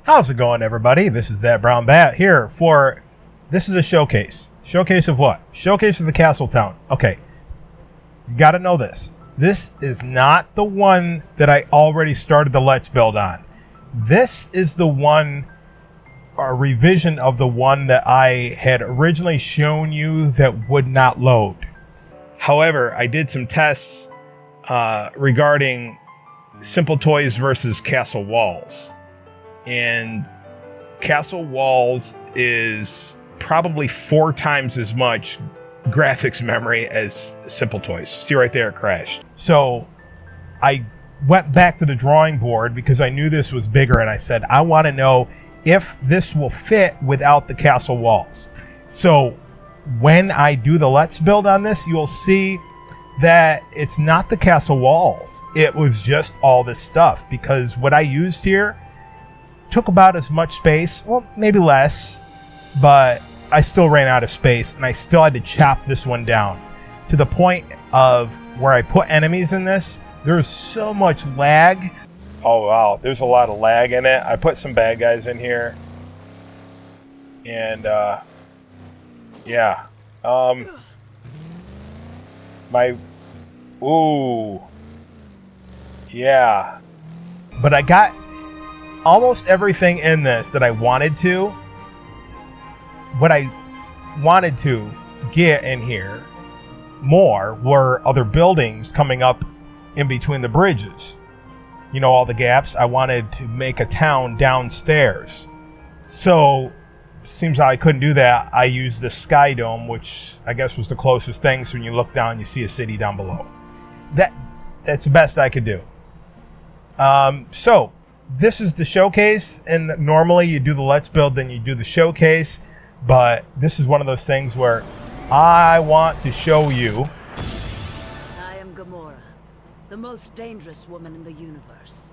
How's it going, everybody? This is That Brown Bat here for, this is a showcase. Showcase of what? Showcase of the Castle Town. Okay, you got to know this. This is not the one that I already started the Let's Build on. This is the one, a revision of the one that I had originally shown you that would not load. However, I did some tests regarding Simple Toys versus Castle Walls. And Castle Walls is probably 4 times as much graphics memory as Simple Toys. See right there, it crashed. So I went back to the drawing board because I knew this was bigger, and I said, I want to know if this will fit without the Castle Walls. So when I do the Let's Build on this, you'll see that it's not the Castle Walls. It was just all this stuff, because what I used here took about as much space, well, maybe less, but I still ran out of space, and I still had to chop this one down to the point of where I put enemies in this. There's so much lag. Oh wow, there's a lot of lag in it. I put some bad guys in here, and yeah, yeah, but I got almost everything in this that I wanted to. What I wanted to get in here more were other buildings coming up in between the bridges. You know, all the gaps. I wanted to make a town downstairs. So, seems like I couldn't do that. I used the Sky Dome, which I guess was the closest thing. So when you look down, you see a city down below. That's the best I could do. So, this is the showcase, and normally you do the Let's Build, then you do the showcase, but this is one of those things where I want to show you. I am Gamora, the most dangerous woman in the universe.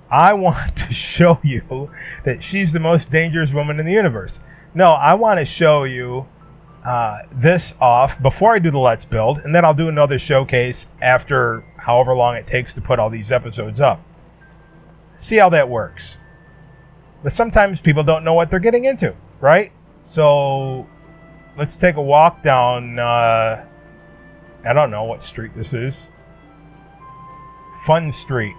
I want to show you that she's the most dangerous woman in the universe. No, I want to show you this off before I do the Let's Build, and then I'll do another showcase after however long it takes to put all these episodes up. See how that works. But sometimes people don't know what they're getting into, right? So let's take a walk down, I don't know what street this is. Fun Street.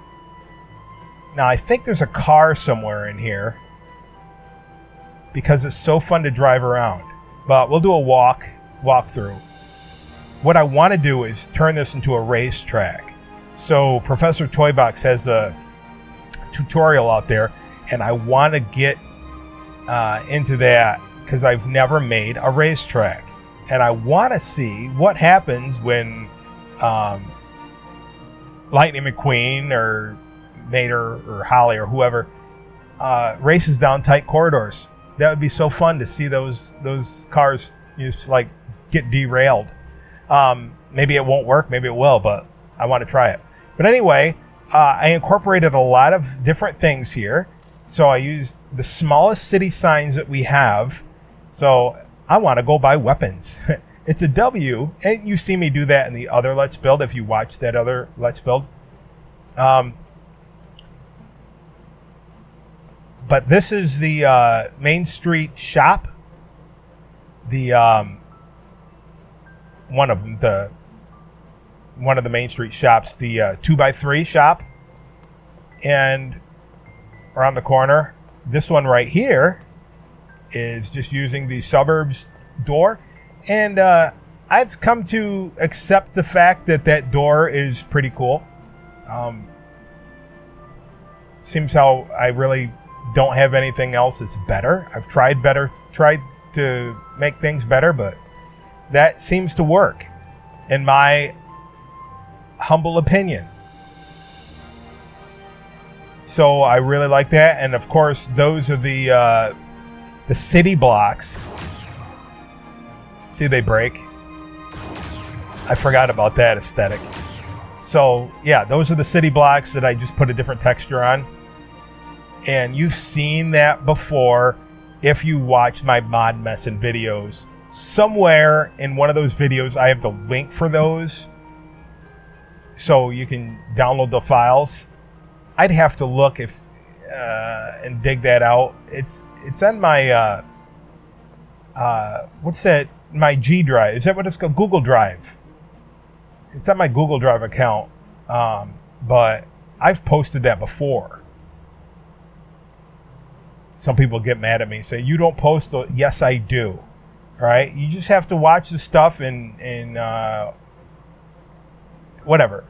Now I think there's a car somewhere in here because it's so fun to drive around. But we'll do a walkthrough. What I want to do is turn this into a racetrack. So Professor Toybox has a tutorial out there, and I want to get into that because I've never made a racetrack, and I want to see what happens when Lightning McQueen or Nader or Holly or whoever races down tight corridors. That would be so fun to see those cars just like get derailed. Maybe it won't work, maybe it will, but I want to try it. But anyway, I incorporated a lot of different things here. So I used the smallest city signs that we have. So I want to go buy weapons. It's a W, and you see me do that in the other Let's Build if you watch that other Let's Build. But this is the Main Street shop. The one of the Main Street shops, the 2x3 shop, and around the corner, this one right here is just using the suburbs door, and I've come to accept the fact that that door is pretty cool. Seems how I really don't have anything else that's better. I've tried to make things better, but that seems to work in my humble opinion. So I really like that, and of course those are the city blocks. See, they break. I forgot about that aesthetic. So yeah, those are the city blocks that I just put a different texture on. And you've seen that before if you watch my mod messing videos. Somewhere in one of those videos I have the link for those, so you can download the files. I'd have to look if and dig that out. It's on my what's that? My G Drive. Is that what it's called? Google Drive. It's on my Google Drive account. But I've posted that before. Some people get mad at me and say, you don't post the... Yes, I do. Right? You just have to watch the stuff and whatever.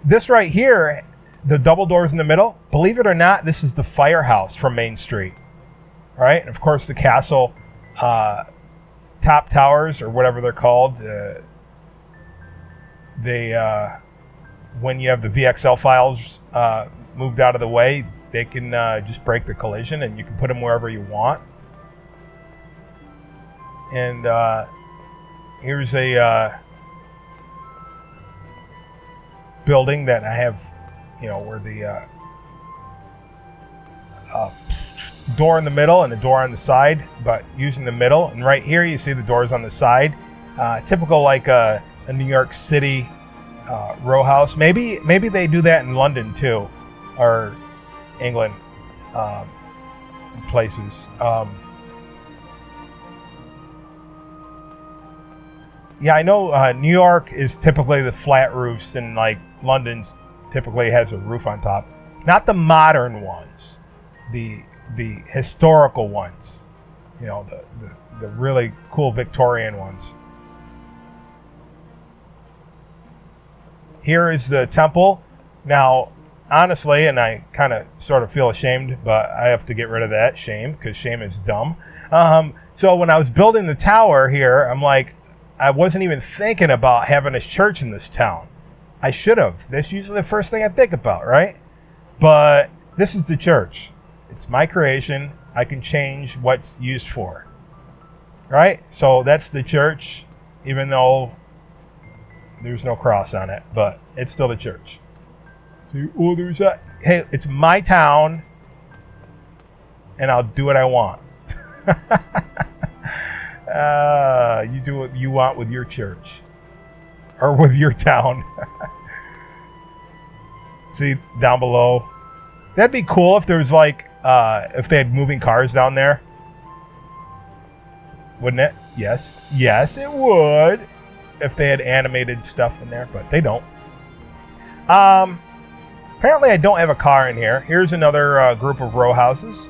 This right here, the double doors in the middle, believe it or not, this is the firehouse from Main Street. Right? And of course the castle top towers, or whatever they're called, when you have the VXL files moved out of the way, they can just break the collision, and you can put them wherever you want. And here's a building that I have, where the door in the middle and the door on the side, but using the middle. And right here you see the doors on the side. Typical like a New York City row house. Maybe they do that in London too, or England places. Yeah, I know New York is typically the flat roofs, and like London's typically has a roof on top. Not the modern ones, the historical ones. The really cool Victorian ones. Here is the temple. Now, honestly, and I kind of sort of feel ashamed, but I have to get rid of that shame, because shame is dumb. So when I was building the tower here, I'm like, I wasn't even thinking about having a church in this town. I should have. That's usually the first thing I think about, right? But this is the church. It's my creation. I can change what's used for. Right? So that's the church, even though there's no cross on it, but it's still the church. So, there's that. Hey, it's my town, and I'll do what I want. You do what you want with your church, or with your town. See, down below. That'd be cool if there was like, if they had moving cars down there. Wouldn't it? Yes. Yes, it would. If they had animated stuff in there, but they don't. Apparently I don't have a car in here. Here's another group of row houses.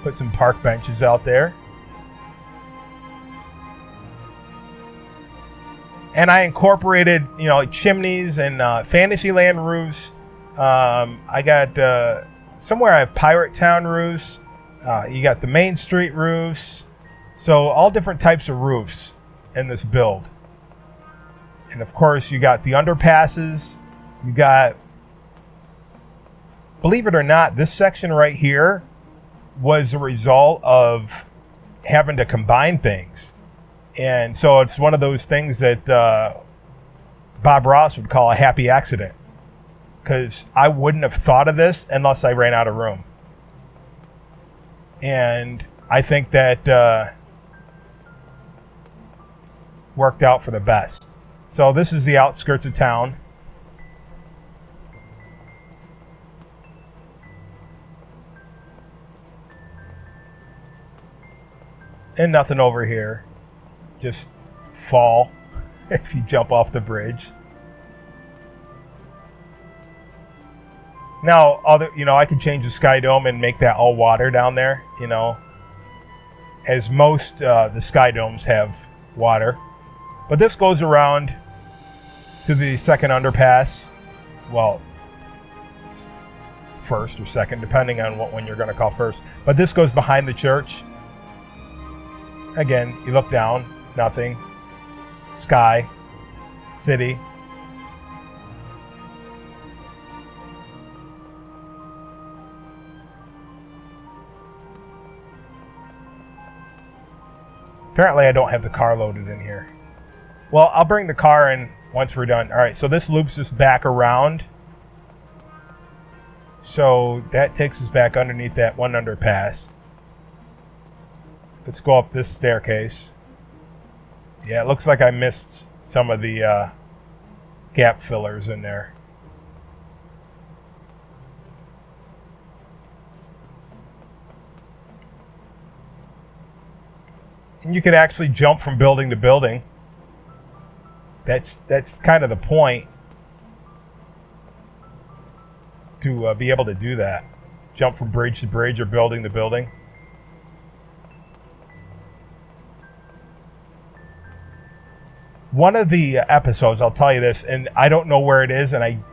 Put some park benches out there. And I incorporated, chimneys and Fantasyland roofs. I got somewhere I have Pirate Town roofs. You got the Main Street roofs. So all different types of roofs in this build. And of course you got the underpasses. You got, believe it or not, this section right here was a result of having to combine things. And so it's one of those things that Bob Ross would call a happy accident, because I wouldn't have thought of this unless I ran out of room. And I think that worked out for the best. So this is the outskirts of town. And nothing over here. Just fall if you jump off the bridge. Now, I could change the sky dome and make that all water down there, as most the sky domes have water. But this goes around to the second underpass. Well, first or second, depending on what one you're going to call first. But this goes behind the church. Again, you look down, nothing. Sky, city. Apparently I don't have the car loaded in here. Well, I'll bring the car in once we're done. All right, so this loops us back around. So that takes us back underneath that one underpass. Let's go up this staircase. Yeah, it looks like I missed some of the gap fillers in there. And you can actually jump from building to building. That's kind of the point, to be able to do that. Jump from bridge to bridge or building to building. One of the episodes, I'll tell you this, and I don't know where it is, and I'm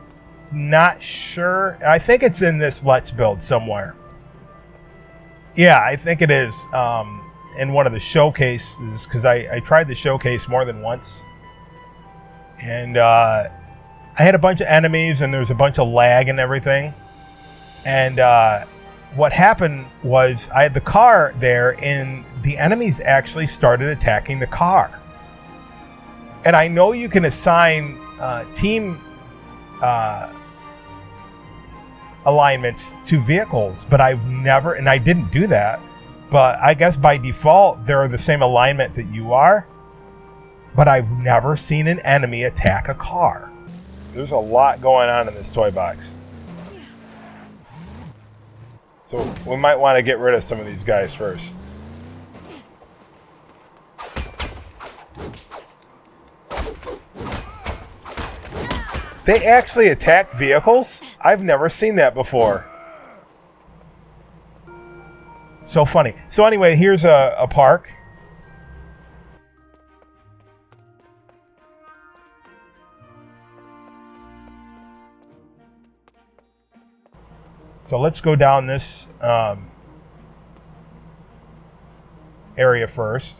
not sure. I think it's in this Let's Build somewhere. Yeah, I think it is in one of the showcases, because I tried the showcase more than once. And I had a bunch of enemies, and there was a bunch of lag and everything. And what happened was I had the car there, and the enemies actually started attacking the car. And I know you can assign team alignments to vehicles, but I've never, and I didn't do that, but I guess by default they're the same alignment that you are, but I've never seen an enemy attack a car. There's a lot going on in this toy box. So we might want to get rid of some of these guys first. They actually attacked vehicles? I've never seen that before. So funny. So anyway, here's a park. So let's go down this area first.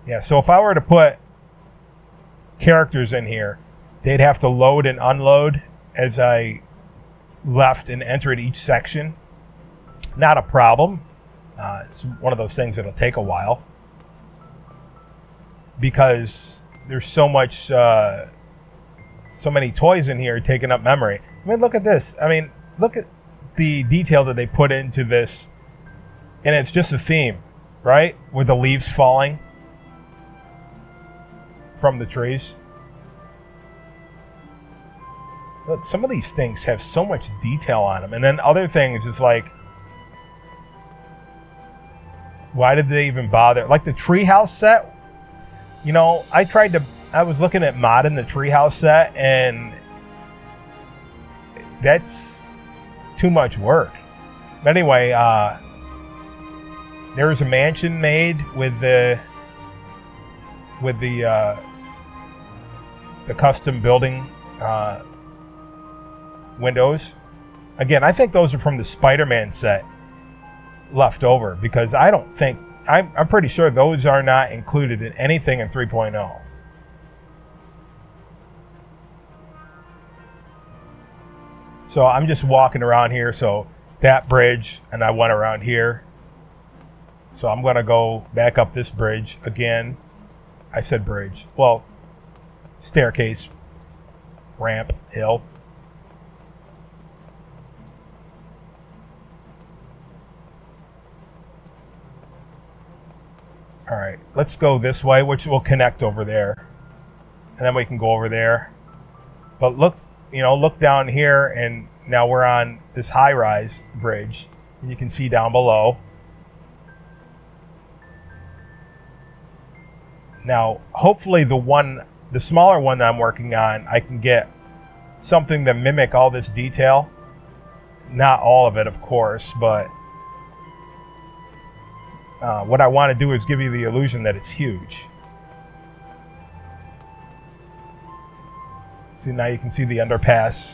Yeah, so if I were to put characters in here, they'd have to load and unload as I left and entered each section. Not a problem. It's one of those things that'll take a while because there's so much, so many toys in here taking up memory. I mean, look at this. I mean, look at the detail that they put into this, and it's just a theme, right? With the leaves falling from the trees. Look, some of these things have so much detail on them, and then other things is like, why did they even bother? Like the treehouse set, you know, I was looking at modding the treehouse set, and that's too much work. But anyway, there's a mansion made with the custom building windows. Again, I think those are from the Spider-Man set left over, because I don't think, I'm pretty sure those are not included in anything in 3.0. So I'm just walking around here. So that bridge, and I went around here. So I'm going to go back up this bridge again. I said bridge. Well, staircase, ramp, hill. All right, let's go this way, which will connect over there. And then we can go over there. But look, you know, look down here, and now we're on this high-rise bridge. And you can see down below. Now, hopefully the smaller one that I'm working on, I can get something to mimic all this detail. Not all of it, of course, but what I want to do is give you the illusion that it's huge. See, now you can see the underpass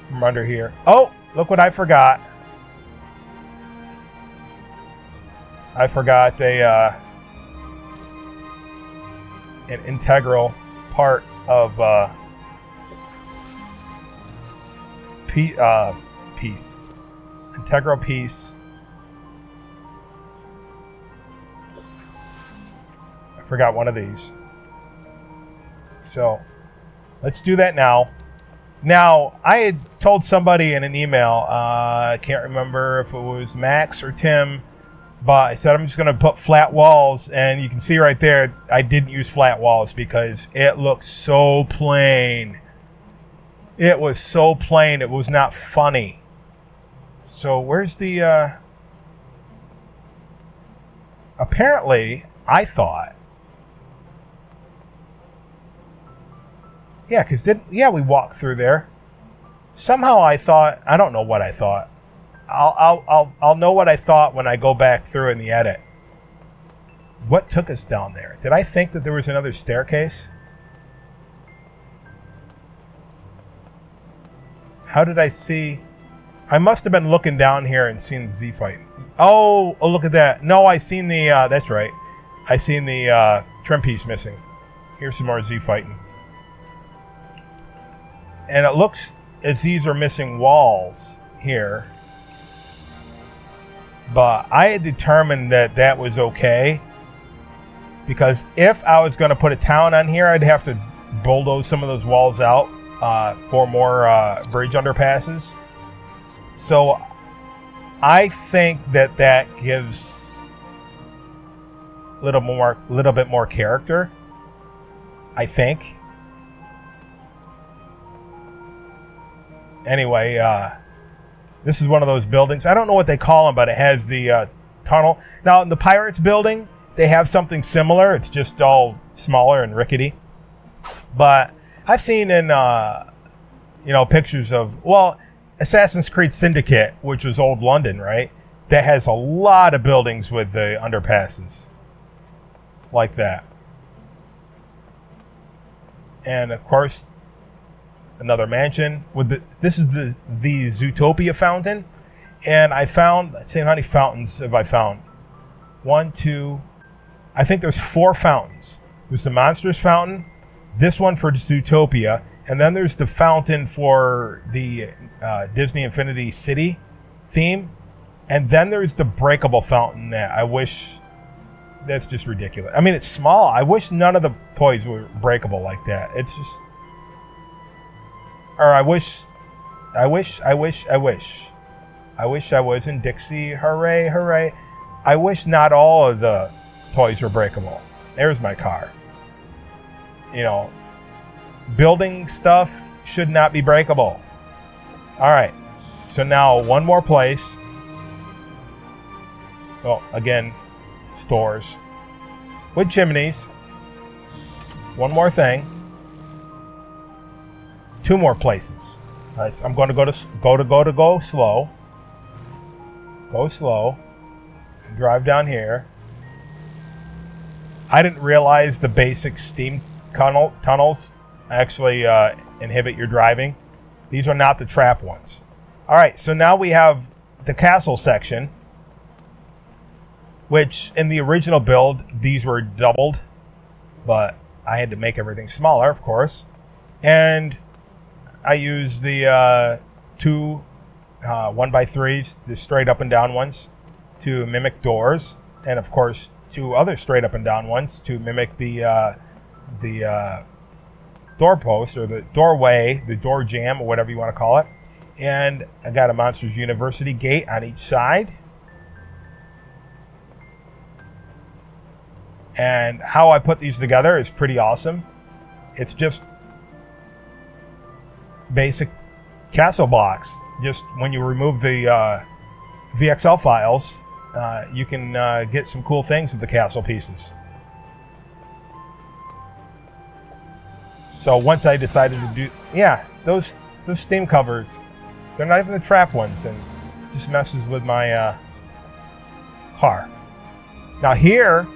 from under here. Oh, look what I forgot. I forgot an integral part of piece. Integral piece. I forgot one of these. So let's do that now. Now, I had told somebody in an email, I can't remember if it was Max or Tim, but I said I'm just going to put flat walls, and you can see right there, I didn't use flat walls because it looked so plain. It was so plain, it was not funny. So where's the apparently, I thought, yeah, because we walked through there. Somehow I thought, I don't know what I thought. I'll know what I thought when I go back through in the edit. What took us down there? Did I think that there was another staircase? How did I see? I must have been looking down here and seen the Z fight. Oh, look at that. No, I seen the, that's right. I seen the trim piece missing. Here's some more Z fighting. And it looks as these are missing walls here. But I had determined that that was okay. Because if I was going to put a town on here, I'd have to bulldoze some of those walls out for more bridge underpasses. So I think that that gives a little bit more character. I think. Anyway, this is one of those buildings. I don't know what they call them, but it has the tunnel. Now, in the Pirates building, they have something similar. It's just all smaller and rickety. But I've seen in, pictures of, well, Assassin's Creed Syndicate, which was old London, right? That has a lot of buildings with the underpasses. Like that. And, of course, another mansion with this is the Zootopia fountain, and I found, let's see, how many fountains have I found? 1, 2, I think there's 4 fountains. There's the Monsters fountain, this one for Zootopia, and then there's the fountain for the Disney Infinity City theme, and then there's the breakable fountain that I wish, that's just ridiculous. I mean, it's small. I wish none of the toys were breakable like that. It's just, or I wish I was in Dixie. Hooray, hooray. I wish not all of the toys were breakable. There's my car. Building stuff should not be breakable. All right. So now one more place. Well, again, stores with chimneys. One more thing. 2 more places. All right, so I'm going to go slow. Go slow. Drive down here. I didn't realize the basic steam tunnels actually inhibit your driving. These are not the trap ones. All right, so now we have the castle section, which in the original build, these were doubled, but I had to make everything smaller, of course. And I used the 2 1x3s, the straight up and down ones, to mimic doors, and of course 2 other straight up and down ones to mimic the doorpost or the doorway, the door jamb, or whatever you want to call it. And I got a Monsters University gate on each side. And how I put these together is pretty awesome. It's just basic castle blocks. Just when you remove the VXL files, you can get some cool things with the castle pieces. So once I decided to do, those steam covers, they're not even the trap ones, and just messes with my car. Now here,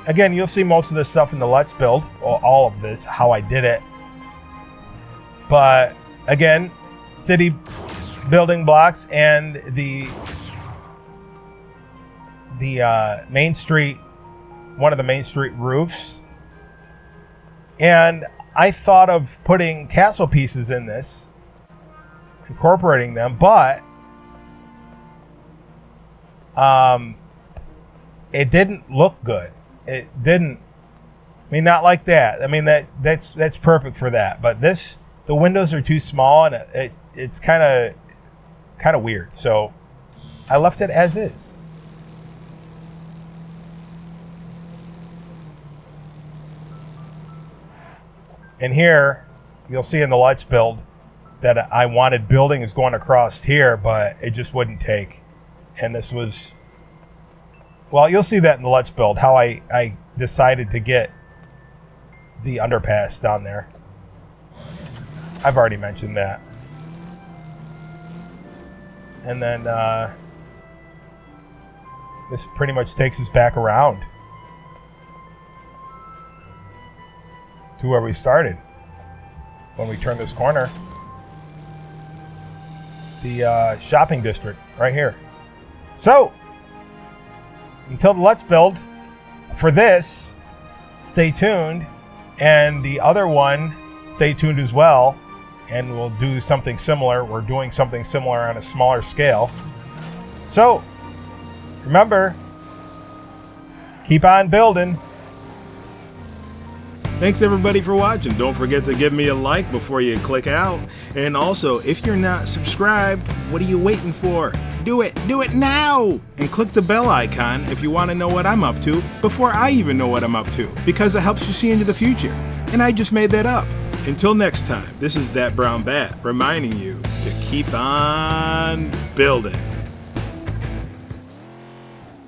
again, you'll see most of this stuff in the Let's Build, or all of this, how I did it. But again, city building blocks and the main street, one of the main street roofs. And I thought of putting castle pieces in this, incorporating them, but it didn't look good. It didn't. I mean, not like that. I mean, that's perfect for that. But this, the windows are too small, and it's kind of weird. So I left it as is. And here, you'll see in the Let's Build that I wanted buildings going across here, but it just wouldn't take. And this was Well, you'll see that in the Let's Build, how I decided to get the underpass down there. I've already mentioned that. And then this pretty much takes us back around to where we started when we turned this corner. The shopping district right here. So, until the Let's Build for this, stay tuned. And the other one, stay tuned as well. And we'll do something similar. We're doing something similar on a smaller scale. So, remember, keep on building. Thanks everybody for watching. Don't forget to give me a like before you click out. And also, if you're not subscribed, what are you waiting for? Do it now! And click the bell icon if you want to know what I'm up to before I even know what I'm up to, because it helps you see into the future. And I just made that up. Until next time, this is That Brown Bat reminding you to keep on building.